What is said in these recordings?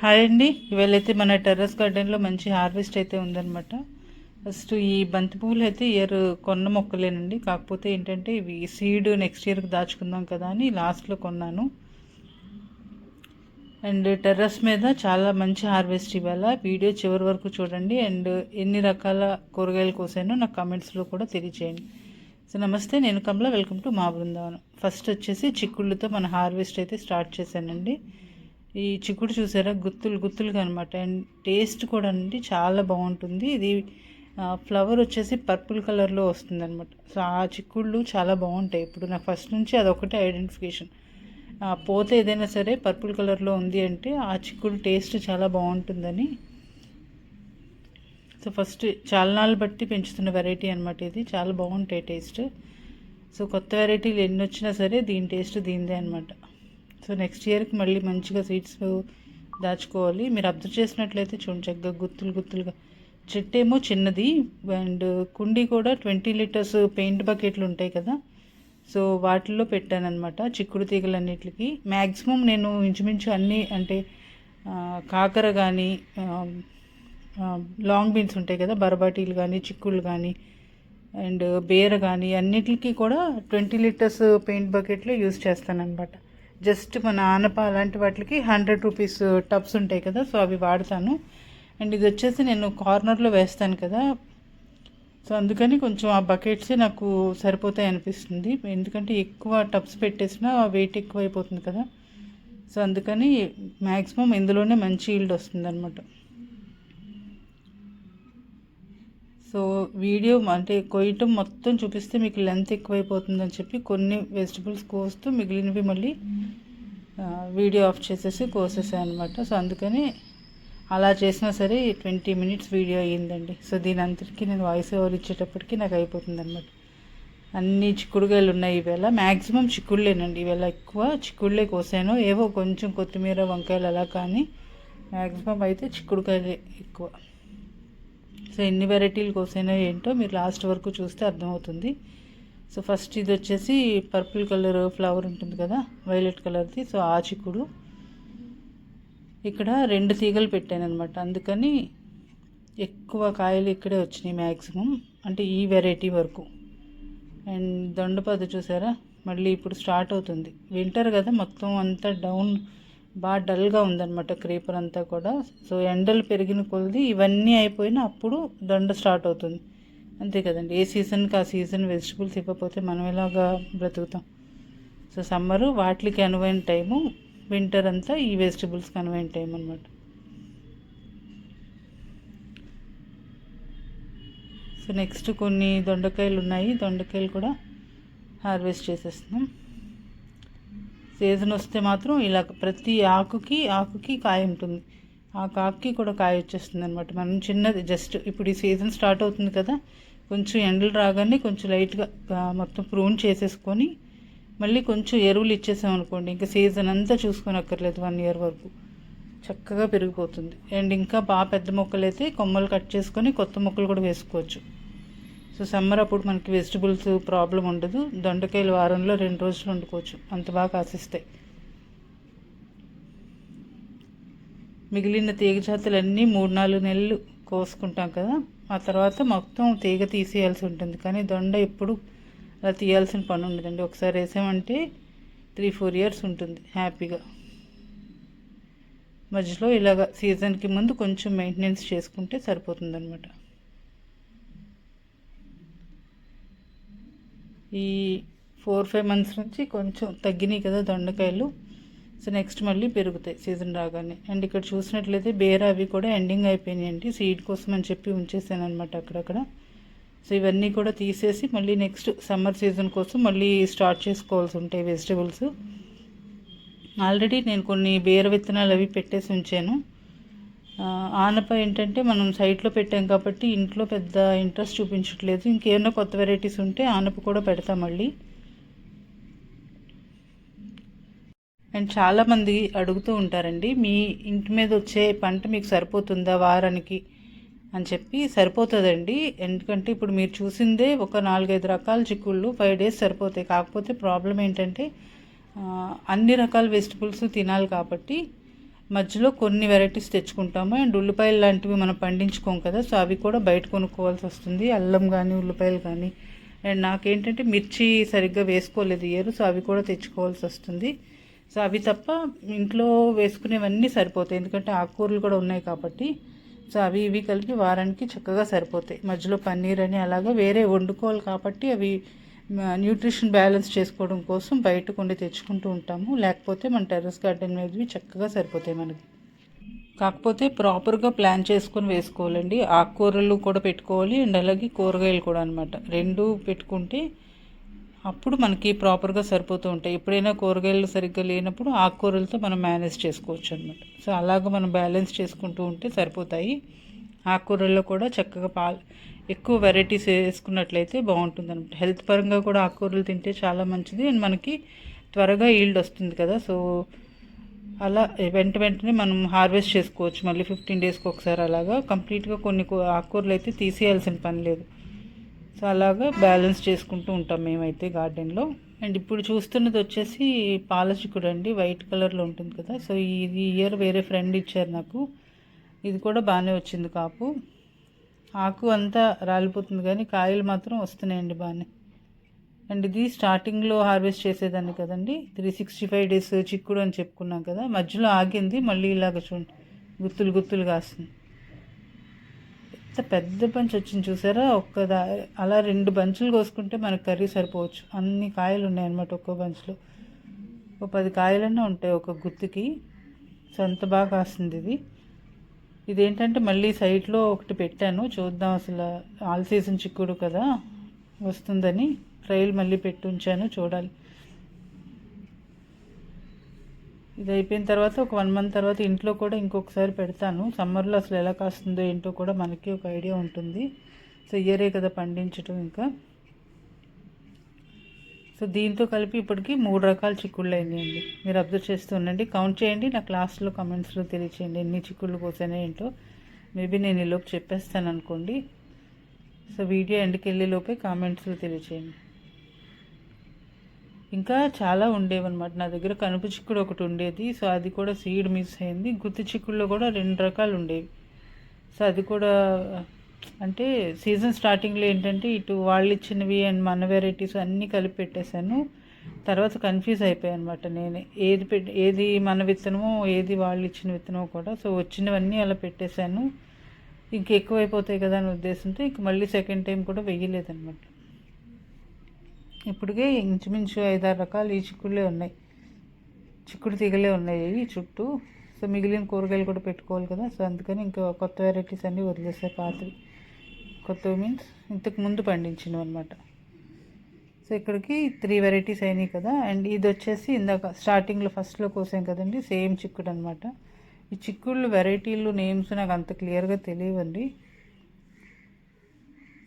Hi అండి. ఇవాళైతే మన terrace గార్డెన్లో మంచి హార్వెస్ట్ అయితే ఉందన్నమాట. ఫస్ట్ ఈ బంతి పువ్వులు అయితే ఇయర్ కొన్న మొక్కలేనండి. కాకపోతే ఏంటంటే ఇవి సీడ్ నెక్స్ట్ ఇయర్కి దాచుకుందాం కదా అని లాస్ట్లో కొన్నాను. అండ్ టెర్రస్ మీద చాలా మంచి హార్వెస్ట్ ఇవాళ. వీడియో చివరి వరకు చూడండి. అండ్ ఎన్ని రకాల కూరగాయలు కోసానో నాకు కామెంట్స్లో కూడా తెలియచేయండి. సో నమస్తే, నేను కమల, వెల్కమ్ టు మా బృందావనం. ఫస్ట్ వచ్చేసి చిక్కుళ్ళతో మన హార్వెస్ట్ అయితే స్టార్ట్ చేశానండి. ఈ చిక్కుడు చూసారా, గుత్తులు గుత్తులుగా అనమాట. అండ్ టేస్ట్ కూడా అండి చాలా బాగుంటుంది. ఇది ఫ్లవర్ వచ్చేసి పర్పుల్ కలర్లో వస్తుంది అనమాట. సో ఆ చిక్కుళ్ళు చాలా బాగుంటాయి. ఇప్పుడు నాకు ఫస్ట్ నుంచి అదొకటే ఐడెంటిఫికేషన్. పోతే ఏదైనా సరే పర్పుల్ కలర్లో ఉంది అంటే ఆ చిక్కుడు టేస్ట్ చాలా బాగుంటుందని. సో ఫస్ట్ చాలా నాళ్ళు బట్టి పెంచుతున్న వెరైటీ అనమాట. ఇది చాలా బాగుంటాయి టేస్ట్. సో కొత్త వెరైటీలు ఎన్ని వచ్చినా సరే దీని టేస్ట్ దీనిదే అనమాట. సో నెక్స్ట్ ఇయర్కి మళ్ళీ మంచిగా సీడ్స్ దాచుకోవాలి. మీరు అబ్జర్వ్ చేసినట్లయితే చూడండి, చక్కగా గుత్తులు గుత్తులుగా. చెట్టు ఏమో చిన్నది, అండ్ కుండీ కూడా 20 లీటర్స్ పెయింట్ బకెట్లు ఉంటాయి కదా, సో వాటిల్లో పెట్టానమాట చిక్కుడు తీగలన్నిటికి. మ్యాక్సిమం నేను ఇంచుమించు అన్నీ అంటే కాకర కానీ, లాంగ్ బీన్స్ ఉంటాయి కదా, బరబాటీలు కానీ, చిక్కుళ్ళు కానీ, అండ్ బేర కానీ, అన్నిటికీ కూడా 20 లీటర్స్ పెయింట్ బకెట్లో యూజ్ చేస్తానన్నమాట. జస్ట్ మన ఆనప అలాంటి వాటికి 100 రూపీస్ టబ్స్ ఉంటాయి కదా, సో అవి వాడతాను. అండ్ ఇది వచ్చేసి నేను కార్నర్లో వేస్తాను కదా, సో అందుకని కొంచెం ఆ బకెట్సే నాకు సరిపోతాయి అనిపిస్తుంది. ఎందుకంటే ఎక్కువ టబ్స్ పెట్టేసినా వెయిట్ ఎక్కువ అయిపోతుంది కదా, సో అందుకని మ్యాక్సిమం ఇందులోనే మంచి ఈల్డ్ వస్తుంది అనమాట. సో వీడియో అంటే కొయ్యటం మొత్తం చూపిస్తే మీకు లెంత్ ఎక్కువైపోతుందని చెప్పి కొన్ని వెజిటబుల్స్ కోస్తూ మిగిలినవి మళ్ళీ వీడియో ఆఫ్ చేసేసి కోసేసాను అనమాట. సో అందుకని అలా చేసినా సరే 20 మినిట్స్ వీడియో అయ్యిందండి. సో దీని అంతటికీ నేను వాయిస్ ఓవర్ ఇచ్చేటప్పటికి నాకు అయిపోతుంది అనమాట. అన్ని చిక్కుడుకాయలు ఉన్నాయి ఈవేళ. మ్యాక్సిమం చిక్కుళ్ళేనండి ఈవేళ. ఎక్కువ చిక్కుళ్ళే కోసాను. ఏవో కొంచెం కొత్తిమీర, వంకాయలు అలా, కానీ మ్యాక్సిమం అయితే చిక్కుడుకాయలే ఎక్కువ. సో ఎన్ని వెరైటీలు కోసానో ఏంటో మీరు లాస్ట్ వరకు చూస్తే అర్థమవుతుంది. సో ఫస్ట్ ఇది వచ్చేసి పర్పుల్ కలర్ ఫ్లవర్ ఉంటుంది కదా, వైలెట్ కలర్ది. సో ఆ చిక్కుడు ఇక్కడ 2 తీగలు పెట్టాను అనమాట. అందుకని ఎక్కువ కాయలు ఇక్కడే వచ్చినాయి మ్యాక్సిమం, అంటే ఈ వెరైటీ వరకు. అండ్ దొండపద చూసారా, మళ్ళీ ఇప్పుడు స్టార్ట్ అవుతుంది. వింటర్ కదా, మొత్తం అంతా డౌన్ బాగా డల్గా ఉందన్నమాట క్రీపర్ అంతా కూడా. సో ఎండలు పెరిగిన కొలది ఇవన్నీ అయిపోయినా అప్పుడు దొండ స్టార్ట్ అవుతుంది. అంతే కదండి, ఏ సీజన్కి ఆ సీజన్ వెజిటబుల్స్ ఇవ్వకపోతే మనం ఎలాగా బ్రతుకుతాం. సో సమ్మరు వాటికి అనువైన టైము, వింటర్ అంతా ఈ వెజిటబుల్స్కి అనువైన టైం అనమాట. సో నెక్స్ట్ కొన్ని దొండకాయలు ఉన్నాయి, దొండకాయలు కూడా హార్వెస్ట్ చేసేస్తున్నాం. సీజన్ వస్తే మాత్రం ఇలా ప్రతి ఆకుకి కాయ ఉంటుంది. ఆ కాకుకి కూడా కాయ వచ్చేస్తుంది అనమాట. మనం చిన్నది జస్ట్ ఇప్పుడు ఈ సీజన్ స్టార్ట్ అవుతుంది కదా, కొంచెం ఎండలు రాగానే కొంచెం లైట్గా మొత్తం ప్రూన్ చేసేసుకొని మళ్ళీ కొంచెం ఎరువులు ఇచ్చేసాం అనుకోండి, ఇంకా సీజన్ అంతా చూసుకొని అక్కర్లేదు, 1 ఇయర్ వరకు చక్కగా పెరిగిపోతుంది. అండ్ ఇంకా బాగా పెద్ద మొక్కలు అయితే కొమ్మలు కట్ చేసుకొని కొత్త మొక్కలు కూడా వేసుకోవచ్చు. సో సమ్మర్ అప్పుడు మనకి వెజిటబుల్స్ ప్రాబ్లం ఉండదు. దొండకాయలు వారంలో 2 రోజులు వండుకోవచ్చు, అంత బాగా కాసిస్తాయి. మిగిలిన తీగ జాతులన్నీ 3-4 నెలలు కోసుకుంటాం కదా, ఆ తర్వాత మొత్తం తీగ తీసేయాల్సి ఉంటుంది. కానీ దొండ ఎప్పుడు అలా తీయాల్సిన పని ఉండదండి. ఒకసారి వేసామంటే 3-4 ఇయర్స్ ఉంటుంది హ్యాపీగా. మధ్యలో ఇలాగ సీజన్కి ముందు కొంచెం మెయింటెనెన్స్ చేసుకుంటే సరిపోతుంది అనమాట. ఈ 4-5 మంత్స్ నుంచి కొంచెం తగ్గినాయి కదా దొండకాయలు. సో నెక్స్ట్ మళ్ళీ పెరుగుతాయి సీజన్ రాగానే. అండ్ ఇక్కడ చూసినట్లయితే బేర అవి కూడా ఎండింగ్ అయిపోయినాయండి. సీడ్ కోసం అని చెప్పి ఉంచేసాను అనమాట అక్కడక్కడ. సో ఇవన్నీ కూడా తీసేసి మళ్ళీ నెక్స్ట్ సమ్మర్ సీజన్ కోసం మళ్ళీ స్టార్ట్ చేసుకోవాల్సి ఉంటాయి వెజిటబుల్స్. ఆల్రెడీ నేను కొన్ని బేర విత్తనాలు అవి పెట్టేసి ఉంచాను. ఆనప ఏంటంటే మనం సైట్లో పెట్టాం కాబట్టి ఇంట్లో పెద్ద ఇంట్రెస్ట్ చూపించట్లేదు. ఇంకేమైనా కొత్త వెరైటీస్ ఉంటే ఆనప కూడా పెడతాం మళ్ళీ. అండ్ చాలామంది అడుగుతూ ఉంటారండి, మీ ఇంటి మీద వచ్చే పంట మీకు సరిపోతుందా వారానికి అని చెప్పి. సరిపోతుందండి, ఎందుకంటే ఇప్పుడు మీరు చూసిందే ఒక 4-5 రకాల చిక్కుళ్ళు 5 డేస్ సరిపోతాయి. కాకపోతే ప్రాబ్లం ఏంటంటే అన్ని రకాల వెజిటబుల్స్ తినాలి కాబట్టి మధ్యలో కొన్ని వెరైటీస్ తెచ్చుకుంటాము. అండ్ ఉల్లిపాయలు లాంటివి మనం పండించుకోం కదా, సో అవి కూడా బయట కొనుక్కోవాల్సి వస్తుంది. అల్లం కానీ ఉల్లిపాయలు కానీ. అండ్ నాకేంటంటే మిర్చి సరిగ్గా వేసుకోలేదు ఇయర్, సో అవి కూడా తెచ్చుకోవాల్సి వస్తుంది. సో అవి తప్ప ఇంట్లో వేసుకునేవన్నీ సరిపోతాయి, ఎందుకంటే ఆకుకూరలు కూడా ఉన్నాయి కాబట్టి. సో అవి ఇవి కలిపి వారానికి చక్కగా సరిపోతాయి. మధ్యలో పన్నీర్ అని అలాగా వేరే వండుకోవాలి కాబట్టి అవి న్యూట్రిషన్ బ్యాలెన్స్ చేసుకోవడం కోసం బయట కొండి తెచ్చుకుంటూ ఉంటాము. లేకపోతే మన టెర్రస్ గార్డెన్ మీదవి చక్కగా సరిపోతాయి మనకి. కాకపోతే ప్రాపర్గా ప్లాన్ చేసుకొని వేసుకోవాలండి. ఆకుకూరలు కూడా పెట్టుకోవాలి అండ్ అలాగే కూరగాయలు కూడా అనమాట. రెండు పెట్టుకుంటే అప్పుడు మనకి ప్రాపర్గా సరిపోతూ ఉంటాయి. ఎప్పుడైనా కూరగాయలు సరిగ్గా లేనప్పుడు ఆకుకూరలతో మనం మేనేజ్ చేసుకోవచ్చు అనమాట. సో అలాగ మనం బ్యాలెన్స్ చేసుకుంటూ ఉంటే సరిపోతాయి. ఆకుకూరల్లో కూడా చక్కగా ఎక్కువ వెరైటీస్ వేసుకున్నట్లయితే బాగుంటుంది అనమాట. హెల్త్ పరంగా కూడా ఆకుకూరలు తింటే చాలా మంచిది అండ్ మనకి త్వరగా ఈల్డ్ వస్తుంది కదా. సో అలా వెంటనే మనం హార్వెస్ట్ చేసుకోవచ్చు మళ్ళీ 15 డేస్కి ఒకసారి. అలాగా కంప్లీట్గా కొన్ని ఆకుకూరలు అయితే తీసేయాల్సిన పని లేదు. సో అలాగా బ్యాలెన్స్ చేసుకుంటూ ఉంటాం మేమైతే గార్డెన్లో. అండ్ ఇప్పుడు చూస్తున్నది వచ్చేసి పాల చిక్కుడు అండి, వైట్ కలర్లో ఉంటుంది కదా. సో ఇది ఇయర్ వేరే ఫ్రెండ్ ఇచ్చారు నాకు. ఇది కూడా బాగానే వచ్చింది కాపు. ఆకు అంతా రాలిపోతుంది కానీ కాయలు మాత్రం వస్తున్నాయండి బాగానే. అండ్ ఇది స్టార్టింగ్లో హార్వెస్ట్ చేసేదాన్ని కదండి, 365 డేస్ చిక్కుడు అని చెప్పుకున్నాం కదా. మధ్యలో ఆగింది, మళ్ళీ ఇలాగ చూడండి గుత్తులు గుత్తులు కాస్తుంది. ఎంత పెద్ద బంచ్ వచ్చింది చూసారా. అలా 2 బంచులు కోసుకుంటే మనకు కర్రీ సరిపోవచ్చు. అన్ని కాయలు ఉన్నాయన్నమాట ఒక్కో బంచ్లో. ఒక 10 కాయలన్నా ఉంటాయి ఒక గుత్తుకి. సో అంత బాగా కాస్తుంది ఇది. ఇదేంటంటే మళ్ళీ సైడ్లో ఒకటి పెట్టాను, చూద్దాం అసలు ఆల్ సీజన్ చిక్కుడు కదా వస్తుందని ట్రైల్ మళ్ళీ పెట్టి ఉంచాను, చూడాలి. ఇది అయిపోయిన తర్వాత ఒక 1 మంత్ తర్వాత ఇంట్లో కూడా ఇంకొకసారి పెడతాను. సమ్మర్లో అసలు ఎలా కాస్తుందో ఏంటో కూడా మనకి ఒక ఐడియా ఉంటుంది. సో ఇయరే కదా పండించడం ఇంకా. సో దీంతో కలిపి ఇప్పటికి 3 రకాల చిక్కుళ్ళు అయినాయండి. మీరు అబ్జర్వ్ చేస్తూ ఉండండి, కౌంట్ చేయండి, నా క్లాస్లో కమెంట్స్లో తెలియచేయండి ఎన్ని చిక్కుళ్ళు కోసానే ఏంటో. మేబీ నేను ఈలోపు చెప్పేస్తాను అనుకోండి. సో వీడియో ఎండ్కి వెళ్ళేలోపే కామెంట్స్లో తెలియచేయండి. ఇంకా చాలా ఉండేవన్నమాట నా దగ్గర. కనుపు చిక్కుడు ఒకటి ఉండేది, సో అది కూడా సీడ్ మిస్ అయింది. గుత్తి చిక్కుడులో కూడా 2 రకాలు ఉండేవి. సో అది కూడా అంటే సీజన్ స్టార్టింగ్లో ఏంటంటే ఇటు వాళ్ళు ఇచ్చినవి అండ్ మన వెరైటీస్ అన్నీ కలిపి పెట్టేశాను. తర్వాత కన్ఫ్యూజ్ అయిపోయాయి అనమాట నేనే, ఏది మన విత్తనమో ఏది వాళ్ళు ఇచ్చిన విత్తనమో కూడా. సో వచ్చినవన్నీ అలా పెట్టేశాను. ఇంక ఎక్కువైపోతాయి కదా అని ఉద్దేశంతో ఇంక మళ్ళీ సెకండ్ టైం కూడా వెయ్యలేదన్నమాట. ఇప్పటికే ఇంచుమించు 5-6 రకాలు ఈ చిక్కుళ్ళే ఉన్నాయి, చిక్కుడు తీగలే ఉన్నాయి ఈ చుట్టూ. సో మిగిలిన కూరగాయలు కూడా పెట్టుకోవాలి కదా. సో అందుకని ఇంకా కొత్త వెరైటీస్ అన్నీ వదిలేసాయి, పాతవి. కొత్తవి మీన్స్ ఇంతకు ముందు పండించినవి అనమాట. సో ఇక్కడికి 3 వెరైటీస్ అయినాయి కదా. అండ్ ఇది వచ్చేసి ఇందాక స్టార్టింగ్లో ఫస్ట్లో కోసాం కదండి, సేమ్ చిక్కుడు అనమాట. ఈ చిక్కుళ్ళు వెరైటీలు నేమ్స్ నాకు అంత క్లియర్గా తెలియవండి.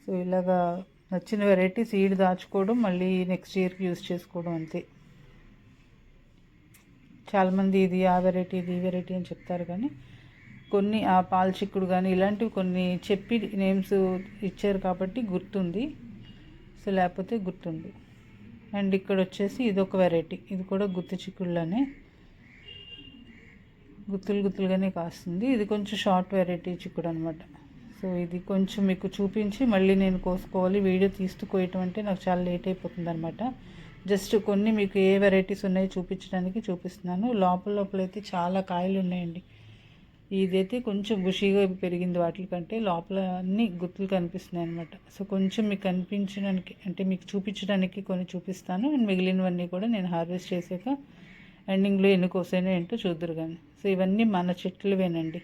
సో ఇలాగా నచ్చిన వెరైటీ సీడ్ దాచుకోవడం, మళ్ళీ నెక్స్ట్ ఇయర్కి యూజ్ చేసుకోవడం అంతే. చాలామంది ఇది ఆ వెరైటీ ఇది ఈ వెరైటీ అని చెప్తారు, కానీ కొన్ని ఆ పాల చిక్కుడు కానీ ఇలాంటివి కొన్ని చెప్పి నేమ్స్ ఇచ్చారు కాబట్టి గుర్తుంది. సో లేకపోతే గుర్తుంది. అండ్ ఇక్కడ వచ్చేసి ఇదొక వెరైటీ, ఇది కూడా గుత్తి చిక్కుడులోనే గుత్తులు గుత్తులుగానే కాస్తుంది. ఇది కొంచెం షార్ట్ వెరైటీ చిక్కుడు అనమాట. సో ఇది కొంచెం మీకు చూపించి మళ్ళీ నేను కోసుకోవాలి, వీడియో తీస్తూ కోయటం అంటే నాకు చాలా లేట్ అయిపోతుంది అనమాట. జస్ట్ కొన్ని మీకు ఏ వెరైటీస్ ఉన్నాయో చూపించడానికి చూపిస్తున్నాను. లోపలైతే చాలా కాయలు ఉన్నాయండి. ఇదైతే కొంచెం బుషీగా పెరిగింది వాటికంటే, లోపల అన్ని గుత్తులు కనిపిస్తున్నాయి అనమాట. సో కొంచెం మీకు కనిపించడానికి అంటే మీకు చూపించడానికి కొన్ని చూపిస్తాను. అండ్ మిగిలినవన్నీ కూడా నేను హార్వెస్ట్ చేసాక ఎండింగ్లో ఎన్ని కోసానో ఏంటో చూద్దరు కానీ. సో ఇవన్నీ మన చెట్లువేనండి.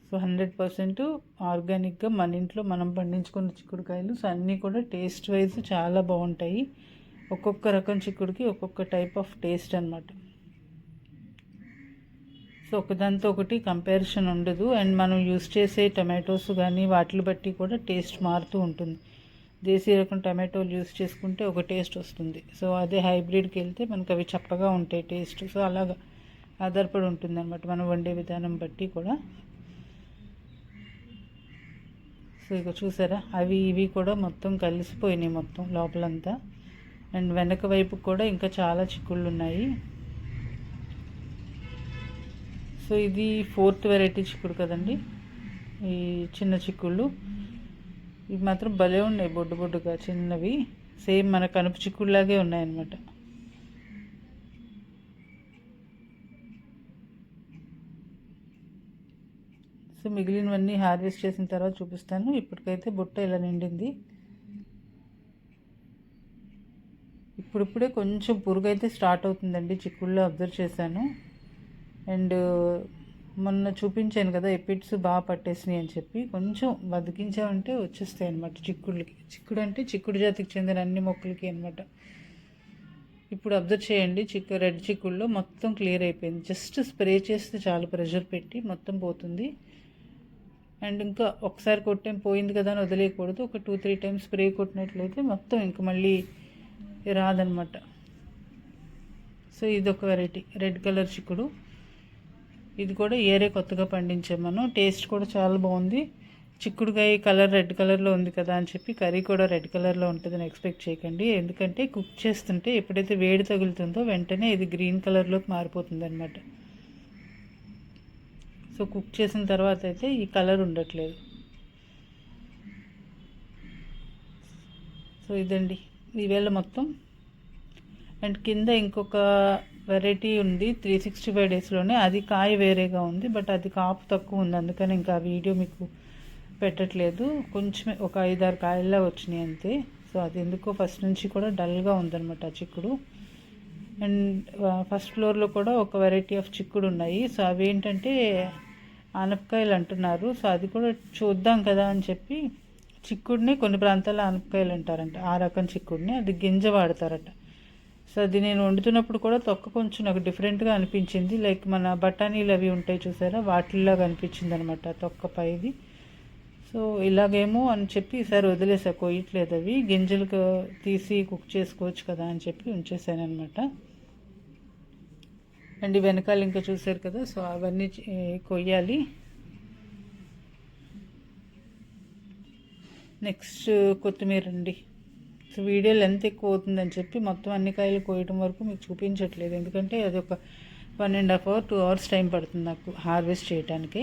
సో 100% ఆర్గానిక్గా మన ఇంట్లో మనం పండించుకున్న చిక్కుడుకాయలు. సో అన్నీ కూడా టేస్ట్ వైజ్ చాలా బాగుంటాయి. ఒక్కొక్క రకం చిక్కుడుకి ఒక్కొక్క టైప్ ఆఫ్ టేస్ట్ అనమాట. సో ఒకదాంతో ఒకటి కంపారిజన్ ఉండదు. అండ్ మనం యూస్ చేసే టమాటోస్ కానీ వాటిని బట్టి కూడా టేస్ట్ మారుతూ ఉంటుంది. దేశీ రకం టమాటోలు యూస్ చేసుకుంటే ఒక టేస్ట్ వస్తుంది. సో అదే హైబ్రిడ్కి వెళ్తే మనకు అవి చప్పగా ఉంటాయి టేస్ట్. సో అలాగా ఆధారపడి ఉంటుంది అనమాట మనం వండే విధానం బట్టి కూడా. సో ఇక చూసారా, అవి ఇవి కూడా మొత్తం కలిసిపోయినాయి మొత్తం లోపలంతా. అండ్ వెనక వైపు కూడా ఇంకా చాలా చిక్కుళ్ళు ఉన్నాయి. సో ఇది 4th వెరైటీ చిక్కుడు కదండి. ఈ చిన్న చిక్కుళ్ళు ఇవి మాత్రం భలే ఉన్నాయి, బొడ్డు బొడ్డుగా చిన్నవి, సేమ్ మన కనుపు చిక్కుడులాగే ఉన్నాయన్నమాట. సో మిగిలినవన్నీ హార్వెస్ట్ చేసిన తర్వాత చూపిస్తాను. ఇప్పటికైతే బుట్ట ఇలా నిండింది. ఇప్పుడిప్పుడే కొంచెం పురుగు అయితే స్టార్ట్ అవుతుందండి, చిక్కుళ్ళు అబ్జర్వ్ చేశాను. అండ్ మొన్న చూపించాను కదా ఎపిడ్స్ బాగా పట్టేసినాయి అని చెప్పి, కొంచెం బతికించామంటే వచ్చేస్తాయి అనమాట చిక్కుళ్ళకి. చిక్కుడు అంటే చిక్కుడు జాతికి చెందిన అన్ని మొక్కలకి అనమాట. ఇప్పుడు అబ్జర్వ్ చేయండి, రెడ్ చిక్కుళ్ళు మొత్తం క్లియర్ అయిపోయింది. జస్ట్ స్ప్రే చేస్తే చాలు, ప్రెషర్ పెట్టి మొత్తం పోతుంది. అండ్ ఇంకా ఒకసారి కొట్టేం పోయింది కదా అని వదిలేయకూడదు. ఒక 2-3 టైమ్స్ స్ప్రే కొట్టినట్లయితే మొత్తం ఇంక మళ్ళీ రాదనమాట. సో ఇది ఒక వెరైటీ రెడ్ కలర్ చిక్కుడు. ఇది కూడా ఏరే కొత్తగా పండించాం మనం. టేస్ట్ కూడా చాలా బాగుంది. చిక్కుడుకాయ కలర్ రెడ్ కలర్లో ఉంది కదా అని చెప్పి కర్రీ కూడా రెడ్ కలర్లో ఉంటుందని ఎక్స్పెక్ట్ చేయకండి. ఎందుకంటే కుక్ చేస్తుంటే ఎప్పుడైతే వేడి తగులుతుందో వెంటనే ఇది గ్రీన్ కలర్లోకి మారిపోతుంది అనమాట. సో కుక్ చేసిన తర్వాత అయితే ఈ కలర్ ఉండట్లేదు. సో ఇదండి ఈవేళ మొత్తం. అండ్ కింద ఇంకొక వెరైటీ ఉంది 365 డేస్లోనే, అది కాయ వేరేగా ఉంది, బట్ అది కాపు తక్కువ ఉంది, అందుకని ఇంకా వీడియో మీకు పెట్టట్లేదు. కొంచెం ఒక 5-6 కాయల్లా వచ్చినాయి అంతే. సో అది ఎందుకో ఫస్ట్ నుంచి కూడా డల్గా ఉందన్నమాట చిక్కుడు. అండ్ ఫస్ట్ ఫ్లోర్లో కూడా ఒక వెరైటీ ఆఫ్ చిక్కుడు ఉన్నాయి. సో అవి ఏంటంటే ఆనపకాయలు అంటున్నారు. సో అది కూడా చూద్దాం కదా అని చెప్పి, చిక్కుడిని కొన్ని ప్రాంతాల్లో ఆనపకాయలు అంటారంట, ఆ రకం చిక్కుడిని, అది గింజ వాడతారట. సో అది నేను వండుతున్నప్పుడు కూడా తొక్క కొంచెం నాకు డిఫరెంట్గా అనిపించింది, లైక్ మన బఠానీలు అవి ఉంటాయి చూసారా, వాటిల్లాగా అనిపించింది అనమాట తొక్క పైది. సో ఇలాగేమో అని చెప్పి ఈసారి వదిలేసా, కొయ్యట్లేదు, అవి గింజలకు తీసి కుక్ చేసుకోవచ్చు కదా అని చెప్పి ఉంచేసాను అనమాట. అండ్ వెనకాల ఇంకా చూసారు కదా, సో అవన్నీ కొయ్యాలి. నెక్స్ట్ కొత్తిమీర అండి. సో వీడియో లెంత్ ఎక్కువ అవుతుందని చెప్పి మొత్తం అన్ని కాయలు కోయడం వరకు మీకు చూపించట్లేదు, ఎందుకంటే అది ఒక 1.5 hour 2 hours టైం పడుతుంది నాకు హార్వెస్ట్ చేయడానికి.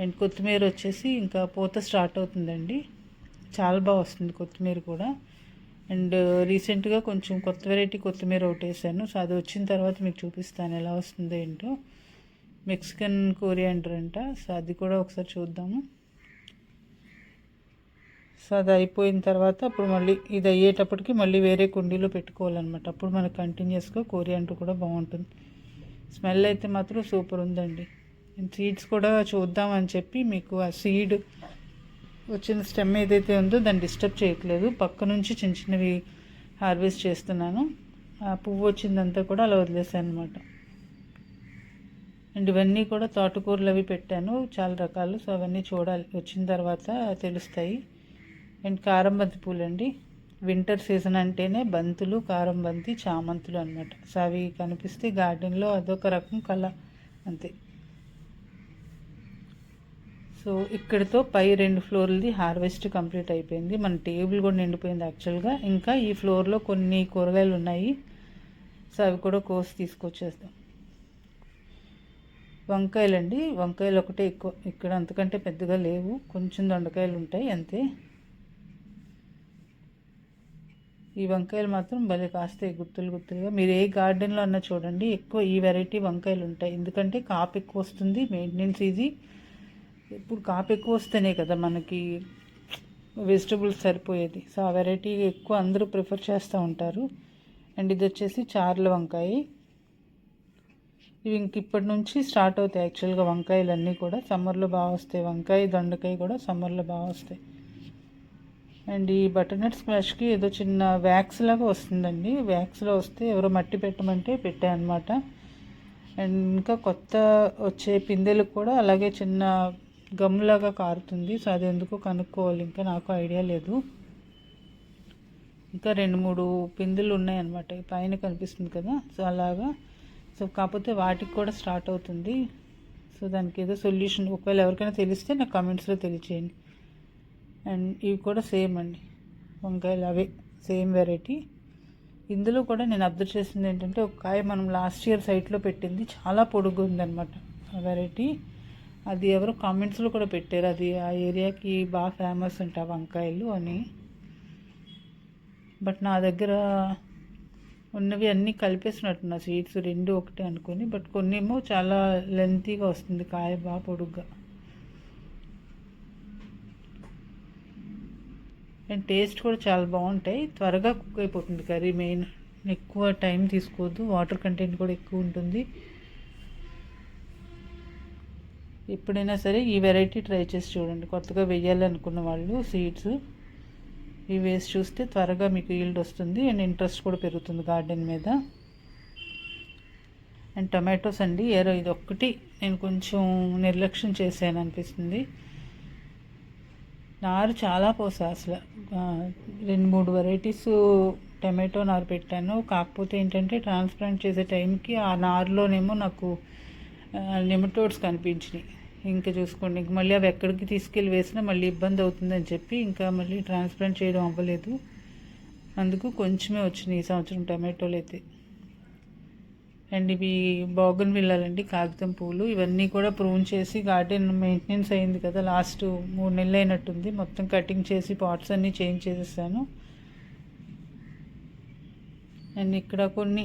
అండ్ కొత్తిమీర వచ్చేసి ఇంకా పూత స్టార్ట్ అవుతుందండి, చాలా బాగా వస్తుంది కొత్తిమీర కూడా. అండ్ రీసెంట్గా కొంచెం కొత్త వెరైటీ కొత్తిమీర ఒకటి వేసాను. సో అది వచ్చిన తర్వాత మీకు చూపిస్తాను ఎలా వస్తుందో ఏంటో. మెక్సికన్ కోరియాండర్ అంట, సో అది కూడా ఒకసారి చూద్దాము. సో అది అయిపోయిన తర్వాత అప్పుడు మళ్ళీ ఇది అయ్యేటప్పటికి మళ్ళీ వేరే కుండీలో పెట్టుకోవాలన్నమాట. అప్పుడు మనకు కంటిన్యూస్గా కోరియాండర్ కూడా బాగుంటుంది. స్మెల్ అయితే మాత్రం సూపర్ ఉందండి. సీడ్స్ కూడా చూద్దామని చెప్పి మీకు ఆ సీడ్ వచ్చిన స్టెమ్ ఏదైతే ఉందో దాన్ని డిస్టర్బ్ చేయట్లేదు, పక్క నుంచి చిన్న చిన్నవి హార్వెస్ట్ చేస్తున్నాను. ఆ పువ్వు వచ్చిందంతా కూడా అలా వదిలేసాను అనమాట. అండ్ ఇవన్నీ కూడా తోటకూరలు అవి పెట్టాను, చాలా రకాలు. సో అవన్నీ చూడాలి, వచ్చిన తర్వాత తెలుస్తాయి. అండ్ కారం బంతి పూలు అండి. వింటర్ సీజన్ అంటేనే బంతులు, కారం బంతి, చామంతులు అనమాట. సో అవి కనిపిస్తే గార్డెన్లో అదొక రకం కళ అంతే. సో ఇక్కడితో పై 2 ఫ్లోర్లది హార్వెస్ట్ కంప్లీట్ అయిపోయింది. మన టేబుల్ కూడా నిండిపోయింది యాక్చువల్గా. ఇంకా ఈ ఫ్లోర్లో కొన్ని కూరగాయలు ఉన్నాయి, సో అవి కూడా కోసి తీసుకొచ్చేస్తాం. వంకాయలండి, వంకాయలు ఒకటే ఎక్కువ ఇక్కడ, అంతకంటే పెద్దగా లేవు, కొంచెం దొండకాయలు ఉంటాయి అంతే. ఈ వంకాయలు మాత్రం భలే కాస్తాయి గుత్తులు గుత్తులుగా. మీరు ఏ గార్డెన్లో అన్నా చూడండి ఎక్కువ ఈ వెరైటీ వంకాయలు ఉంటాయి, ఎందుకంటే కాపు ఎక్కువ వస్తుంది, మెయింటెనెన్స్ ఈజీ. ఇప్పుడు కాపు ఎక్కువ వస్తేనే కదా మనకి వెజిటబుల్స్ సరిపోయేది. సో ఆ వెరైటీ ఎక్కువ అందరూ ప్రిఫర్ చేస్తూ ఉంటారు. అండ్ ఇది వచ్చేసి చార్ల వంకాయ. ఇవి ఇంక ఇప్పటి నుంచి స్టార్ట్ అవుతాయి యాక్చువల్గా వంకాయలు అన్నీ కూడా. సమ్మర్లో బాగా వస్తాయి, వంకాయ దొండకాయ కూడా సమ్మర్లో బాగా వస్తాయి. అండ్ ఈ బటర్నట్ స్క్వాష్కి ఏదో చిన్న వ్యాక్స్ లాగా వస్తుందండి, వ్యాక్స్లో వస్తే ఎవరో మట్టి పెట్టమంటే పెట్టాను అనమాట. అండ్ ఇంకా కొత్త వచ్చే పిందెలకు కూడా అలాగే చిన్న గమ్లాగా కారుతుంది. సో అది ఎందుకో కనుక్కోవాలి, ఇంకా నాకు ఐడియా లేదు. ఇంకా 2-3 పిందెలు ఉన్నాయన్నమాట, పైన కనిపిస్తుంది కదా, సో అలాగా. సో కాకపోతే వాటికి కూడా స్టార్ట్ అవుతుంది. సో దానికి ఏదో సొల్యూషన్ ఒకవేళ ఎవరికైనా తెలిస్తే నాకు కామెంట్స్లో తెలియచేయండి. అండ్ ఇవి కూడా సేమ్ అండి, వంకాయలు అవే సేమ్ వెరైటీ. ఇందులో కూడా నేను అబ్జర్వ్ చేసింది ఏంటంటే, ఒక కాయ మనం లాస్ట్ ఇయర్ సైట్లో పెట్టింది చాలా పొడుగు ఉందన్నమాట. వెరైటీ. అది ఎవరో కామెంట్స్లో కూడా పెట్టారు, అది ఆ ఏరియాకి బాగా ఫేమస్ అంట వంకాయలు అని. బట్ నా దగ్గర ఉన్నవి అన్నీ కలిపేసినట్టున్నా సీడ్స్ రెండు ఒకటే అనుకొని. బట్ కొన్ని ఏమో చాలా లెంతీగా వస్తుంది కాయ, బాగా పొడుగ్గా. అండ్ టేస్ట్ కూడా చాలా బాగుంటాయి. త్వరగా కుక్ అయిపోతుంది కర్రీ. మెయిన్ ఎక్కువ టైం తీసుకోవద్దు, వాటర్ కంటెంట్ కూడా ఎక్కువ ఉంటుంది. ఎప్పుడైనా సరే ఈ వెరైటీ ట్రై చేసి చూడండి. కొత్తగా వేయాలనుకున్న వాళ్ళు సీడ్స్ ఇవి వేసి చూస్తే త్వరగా మీకు ఈల్డ్ వస్తుంది అండ్ ఇంట్రెస్ట్ కూడా పెరుగుతుంది గార్డెన్ మీద. అండ్ టమాటోస్ అండి, ఇది ఒక్కటి నేను కొంచెం నిర్లక్ష్యం చేశాను అనిపిస్తుంది. నారు చాలా పోసా, అసలు 2-3 వెరైటీస్ టమాటో నారు పెట్టాను. కాకపోతే ఏంటంటే ట్రాన్స్ప్లాంట్ చేసే టైంకి ఆ నారులోనేమో నాకు నెమటోడ్స్ కనిపించినాయి. ఇంకా చూసుకోండి, ఇంక మళ్ళీ అవి ఎక్కడికి తీసుకెళ్ళి వేసినా మళ్ళీ ఇబ్బంది అవుతుందని చెప్పి ఇంకా మళ్ళీ ట్రాన్స్ప్లాంట్ చేయడం అవ్వలేదు. అందుకు కొంచెమే వచ్చినాయి ఈ సంవత్సరం టమాటోలు అయితే. అండ్ ఇవి బోగన్ విల్లాలండి, కాగితం పూలు. ఇవన్నీ కూడా ప్రూన్ చేసి గార్డెన్ మెయింటెనెన్స్ అయింది కదా, లాస్ట్ 3 నెలలు అయినట్టుంది. మొత్తం కటింగ్ చేసి పాట్స్ అన్నీ చేంజ్ చేసేసాను. అండ్ ఇక్కడ కొన్ని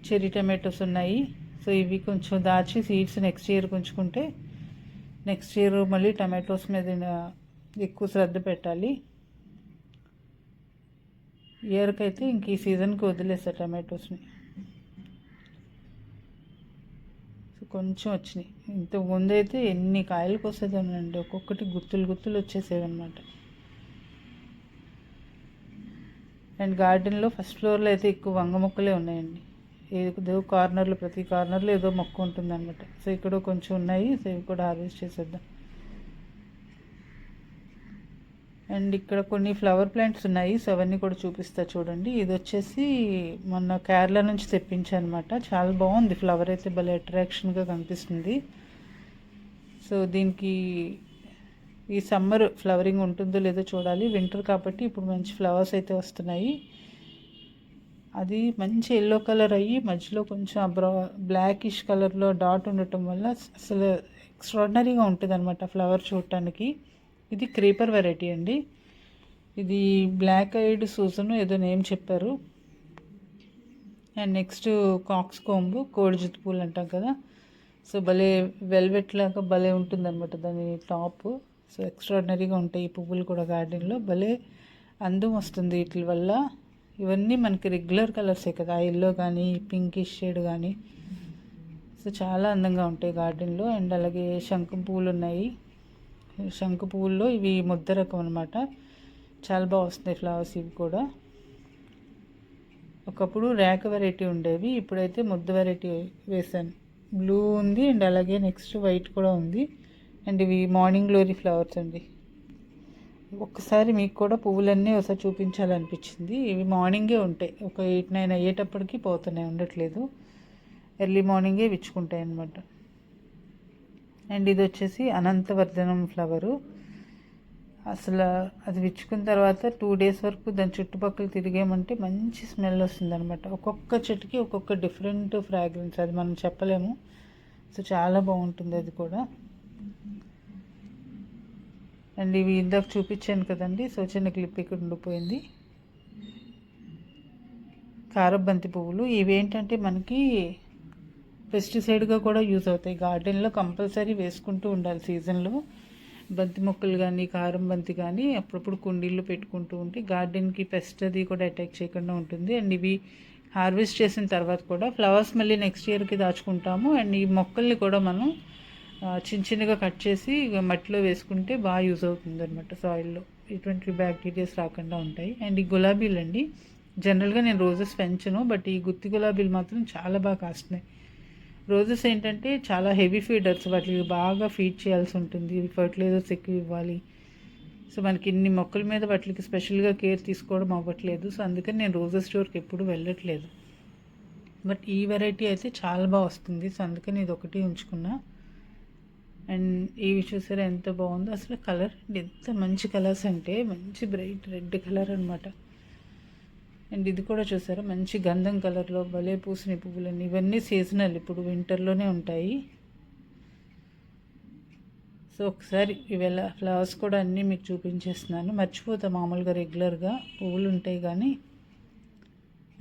చెర్రీ టమాటోస్ ఉన్నాయి. సో ఇవి కొంచెం దాచి సీడ్స్ నెక్స్ట్ ఇయర్ ఉంచుకుంటే నెక్స్ట్ ఇయర్ మళ్ళీ టమాటోస్ మీద ఎక్కువ శ్రద్ధ పెట్టాలి. ఇయర్కి అయితే ఇంక ఈ సీజన్కి వదిలేస్తా టమాటోస్ని. సో కొంచెం వచ్చినాయి. ఇంతకు ముందు అయితే ఎన్ని కాయలకు వస్తుందనండి, ఒక్కొక్కటి గుత్తులు వచ్చేసేవి అనమాట. అండ్ గార్డెన్లో ఫస్ట్ ఫ్లోర్లో అయితే ఎక్కువ వంగ మొక్కలే ఉన్నాయండి. ఏదో కార్నర్లో, ప్రతి కార్నర్లో ఏదో మొక్క ఉంటుంది అనమాట. సో ఇక్కడ కొంచెం ఉన్నాయి, సో ఇవి కూడా హార్వెస్ట్ చేసేద్దాం. అండ్ ఇక్కడ కొన్ని ఫ్లవర్ ప్లాంట్స్ ఉన్నాయి, సో అవన్నీ కూడా చూపిస్తా చూడండి. ఇది వచ్చేసి మొన్న కేరళ నుంచి తెప్పించాను అనమాట. చాలా బాగుంది ఫ్లవర్ అయితే, భలే అట్రాక్షన్గా కనిపిస్తుంది. సో దీనికి ఈ సమ్మర్ ఫ్లవరింగ్ ఉంటుందో లేదో చూడాలి. వింటర్ కాబట్టి ఇప్పుడు మంచి ఫ్లవర్స్ అయితే వస్తున్నాయి. అది మంచి ఎల్లో కలర్ అయ్యి మధ్యలో కొంచెం బ్లాకిష్ కలర్లో డాట్ ఉండటం వల్ల అసలు ఎక్స్ట్రాడినరీగా ఉంటుంది అనమాట ఫ్లవర్ చూడటానికి. ఇది క్రీపర్ వెరైటీ అండి. ఇది బ్లాక్ ఐడ్ సూజన్ ఏదో నేమ్ చెప్పారు. అండ్ నెక్స్ట్ కాక్స్ కోంబు, కోడిజుత్తు పూలు అంటాం కదా. సో భలే వెల్వెట్ లాగా భలే ఉంటుంది అనమాట దాని టాప్. సో ఎక్స్ట్రాడినరీగా ఉంటాయి ఈ పువ్వులు కూడా గార్డెన్లో. భలే అందం వస్తుంది వీటి వల్ల. ఇవన్నీ మనకి రెగ్యులర్ కలర్సే కదా, ఎల్లో కానీ పింకిష్ షేడ్ కానీ. సో చాలా అందంగా ఉంటాయి గార్డెన్లో. అండ్ అలాగే శంఖు పువ్వులు ఉన్నాయి. శంఖు పువ్వుల్లో ఇవి ముద్ద రకం అనమాట. చాలా బాగా వస్తున్నాయి ఫ్లవర్స్ ఇవి కూడా. ఒకప్పుడు ర్యాక్ వెరైటీ ఉండేవి, ఇప్పుడైతే ముద్ద వెరైటీ వేసాను. బ్లూ ఉంది అండ్ అలాగే నెక్స్ట్ వైట్ కూడా ఉంది. అండ్ ఇవి మార్నింగ్ గ్లోరీ ఫ్లవర్స్ అండి. ఒక్కసారి మీకు కూడా పువ్వులన్నీ ఒకసారి చూపించాలనిపించింది. ఇవి మార్నింగే ఉంటాయి, ఒక 8-9 అయ్యేటప్పటికి పోతున్నాయి, ఉండట్లేదు. ఎర్లీ మార్నింగే విచ్చుకుంటాయి అన్నమాట. అండ్ ఇది వచ్చేసి అనంతవర్ధనం ఫ్లవరు. అసలు అది విచ్చుకున్న తర్వాత 2 డేస్ వరకు దాని చుట్టుపక్కల తిరిగేమంటే మంచి స్మెల్ వస్తుంది అనమాట. ఒక్కొక్క చెట్టుకి ఒక్కొక్క డిఫరెంట్ ఫ్రాగ్రెన్స్, అది మనం చెప్పలేము. సో చాలా బాగుంటుంది అది కూడా. అండ్ ఇవి ఇందాక చూపించాను కదండి, సో చిన్న క్లిప్ ఇక్కడ ఉండిపోయింది. కారబంతి పువ్వులు. ఇవి ఏంటంటే మనకి పెస్టిసైడ్గా కూడా యూజ్ అవుతాయి. గార్డెన్లో కంపల్సరీ వేసుకుంటూ ఉండాలి సీజన్లో. బంతి మొక్కలు కానీ కారం బంతి కానీ అప్పుడప్పుడు కుండీల్లో పెట్టుకుంటూ ఉంటే గార్డెన్కి పెస్ట్ అది కూడా అటాక్ చేయకుండా ఉంటుంది. అండ్ ఇవి హార్వెస్ట్ చేసిన తర్వాత కూడా ఫ్లవర్స్ మళ్ళీ నెక్స్ట్ ఇయర్కి దాచుకుంటాము. అండ్ ఈ మొక్కల్ని కూడా మనం చిన్నగా కట్ చేసి మట్టిలో వేసుకుంటే బాగా యూజ్ అవుతుంది అనమాట. సాయిల్లో ఎటువంటి బ్యాక్టీరియాస్ రాకుండా ఉంటాయి. అండ్ ఈ గులాబీలు అండి, జనరల్గా నేను రోజెస్ పెంచను, బట్ ఈ గుత్తి గులాబీలు మాత్రం చాలా బాగా కాస్తున్నాయి. రోజెస్ ఏంటంటే చాలా హెవీ ఫీడర్స్, వాటికి బాగా ఫీడ్ చేయాల్సి ఉంటుంది, ఫర్టిలైజర్స్ ఎక్కువ ఇవ్వాలి. సో మనకి ఇన్ని మొక్కల మీద వాటికి స్పెషల్గా కేర్ తీసుకోవడం అవ్వట్లేదు. సో అందుకని నేను రోజెస్ స్టోర్కి ఎప్పుడు వెళ్ళట్లేదు. బట్ ఈ వెరైటీ అయితే చాలా బాగా వస్తుంది, సో అందుకని ఇది ఒకటి ఉంచుకున్నా. అండ్ ఇవి చూసారా ఎంత బాగుందో అసలు. కలర్ ఎంత మంచి కలర్స్ అంటే మంచి బ్రైట్ రెడ్ కలర్ అనమాట. అండ్ ఇది కూడా చూసారా మంచి గంధం కలర్లో భలే పూసిన పువ్వులన్నీ. ఇవన్నీ సీజనల్, ఇప్పుడు వింటర్లోనే ఉంటాయి. సో ఒకసారి ఇవాళ ఫ్లవర్స్ కూడా అన్నీ మీకు చూపించేస్తున్నాను. మర్చిపోతా మామూలుగా రెగ్యులర్గా పువ్వులు ఉంటాయి కానీ.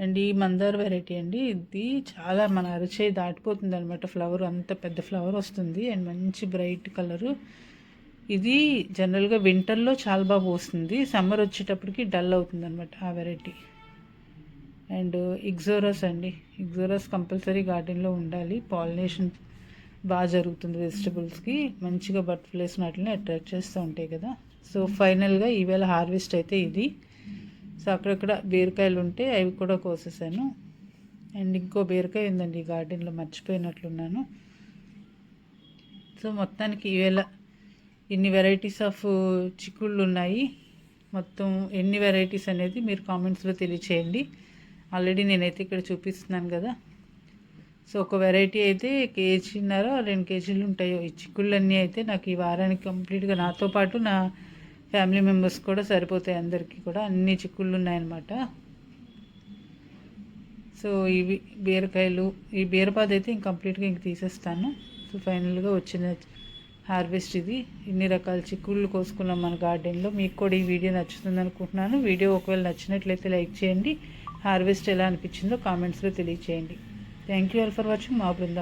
అండ్ ఈ మందార వెరైటీ అండి, ఇది చాలా మన అరచేయి దాటిపోతుంది అనమాట. ఫ్లవర్ అంత పెద్ద ఫ్లవర్ వస్తుంది అండ్ మంచి బ్రైట్ కలరు. ఇది జనరల్గా వింటర్లో చాలా బాగా పూస్తుంది, సమ్మర్ వచ్చేటప్పటికి డల్ అవుతుంది అనమాట ఆ వెరైటీ. అండ్ ఇగ్జోరస్ అండి, ఇగ్జోరస్ కంపల్సరీ గార్డెన్లో ఉండాలి. పాలినేషన్ బాగా జరుగుతుంది వెజిటబుల్స్కి, మంచిగా బటర్ఫ్లైస్ వాటిని అట్రాక్ట్ చేస్తూ ఉంటాయి కదా. సో ఫైనల్గా ఈవేళ హార్వెస్ట్ అయితే ఇది. సో అక్కడక్కడ బీరకాయలు ఉంటే అవి కూడా కోసేసాను. అండ్ ఇంకో బీరకాయ ఉందండి గార్డెన్లో, మర్చిపోయినట్లున్నాను. సో మొత్తానికి ఈవేళ ఇన్ని వెరైటీస్ ఆఫ్ చిక్కుళ్ళు ఉన్నాయి. మొత్తం ఎన్ని వెరైటీస్ అనేది మీరు కామెంట్స్లో తెలియచేయండి. ఆల్రెడీ నేనైతే ఇక్కడ చూపిస్తున్నాను కదా. సో ఒక వెరైటీ అయితే 1.5 kg 2 kg ఉంటాయో ఈ చిక్కుళ్ళన్నీ. అయితే నాకు ఈ వారానికి కంప్లీట్గా నాతో పాటు నా ఫ్యామిలీ మెంబర్స్ కూడా సరిపోతాయి, అందరికీ కూడా అన్ని చిక్కుళ్ళు ఉన్నాయన్నమాట. సో ఇవి బీరకాయలు, ఈ బీరపాదు అయితే కంప్లీట్గా ఇంక తీసేస్తాను. సో ఫైనల్గా వచ్చిన హార్వెస్ట్ ఇది. ఇన్ని రకాల చిక్కుళ్ళు కోసుకున్నాం మన గార్డెన్లో. మీకు కూడా ఈ వీడియో నచ్చుతుంది అనుకుంటున్నాను. వీడియో ఒకవేళ నచ్చినట్లయితే లైక్ చేయండి. హార్వెస్ట్ ఎలా అనిపించిందో కామెంట్స్లో తెలియచేయండి. Thank you all for watching. మా బృందా.